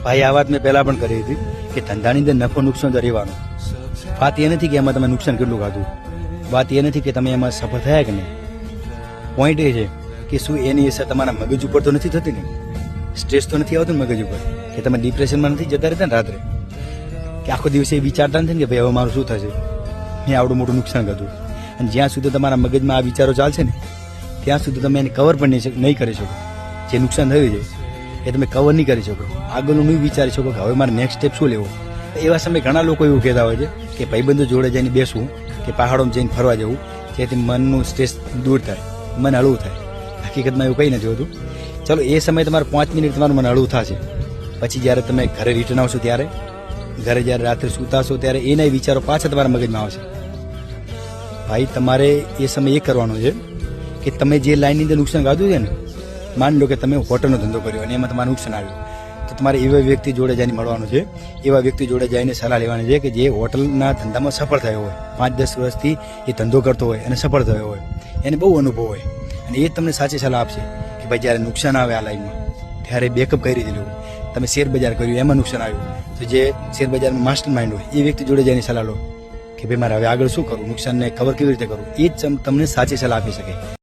ભાઈ આ વાત મેં પહેલા પણ કરી હતી કે ધંધાની અંદર નફો નુકસાન તો રહેવાનું. વાત એ નથી કે એમાં તમે નુકસાન કેટલું ખાધું, વાત એ નથી કે તમે એમાં સફળ થયા કે નહીં. પોઈન્ટ એ છે કે શું એની અસર તમારા મગજ ઉપર તો નથી થતી ને, સ્ટ્રેસ તો નથી આવતું ને મગજ ઉપર, કે તમે ડિપ્રેશનમાં નથી જતા રહેતા ને રાત્રે, કે આખો દિવસે એ વિચારતા નથી ને કે ભાઈ હવે મારું શું થશે, મેં આવડું મોટું નુકસાન કર્યું. અને જ્યાં સુધી તમારા મગજમાં આ વિચારો ચાલશે ને ત્યાં સુધી તમે એને કવર પણ નહીં કરી શકો. જે નુકસાન થયું છે એ તમે કવર નહીં કરી શકો, આગળનું નહીં વિચારી શકો કે હવે મારે નેક્સ્ટ સ્ટેપ શું લેવો. એવા સમયે ઘણા લોકો એવું કહેતા હોય છે કે ભાઈબંધો જોડે જઈને બેસવું કે પહાડોમાં જઈને ફરવા જવું, જેથી મનનું સ્ટ્રેસ દૂર થાય, મન હળવું થાય. હકીકતમાં એવું કંઈ નથી હોતું. ચલો એ સમયે તમારે 5 મિનિટ તમારું મન હળવું થશે, પછી જ્યારે તમે ઘરે રિટર્ન આવશો ત્યારે, ઘરે જ્યારે રાત્રે સૂતા હશો ત્યારે એના વિચારો પાછા તમારા મગજમાં આવશે. ભાઈ તમારે એ સમય એ કરવાનો છે કે તમે જે લાઈનની અંદર નુકસાન ખાધું છે ને, માની લો કે તમે હોટલનો ધંધો કર્યો અને એમાં તમારે નુકસાન આવ્યું, તો તમારે એવા વ્યક્તિ જોડે જઈને મળવાનું છે, એવા વ્યક્તિ જોડે જઈને સલાહ લેવાની છે કે જે હોટલના ધંધામાં સફળ થયો હોય, 5-10 વર્ષથી એ ધંધો કરતો હોય અને સફળ થયો હોય, એને બહુ અનુભવ હોય, અને એ તમને સાચી સલાહ આપશે કે ભાઈ જ્યારે નુકસાન આવે આ લાઈનમાં ત્યારે બેકઅપ કઈ રીતે લેવું. તમે શેર બજાર કર્યું એમાં નુકસાન આવ્યું તો જે શેર બજારમાં માસ્ટર માઇન્ડ હોય એ વ્યક્તિ જોડે જઈને સલાહ લો કે ભાઈ મારે હવે આગળ શું કરવું, નુકસાનને કવર કેવી રીતે કરવું. એ જ તમને સાચી સલાહ આપી શકે.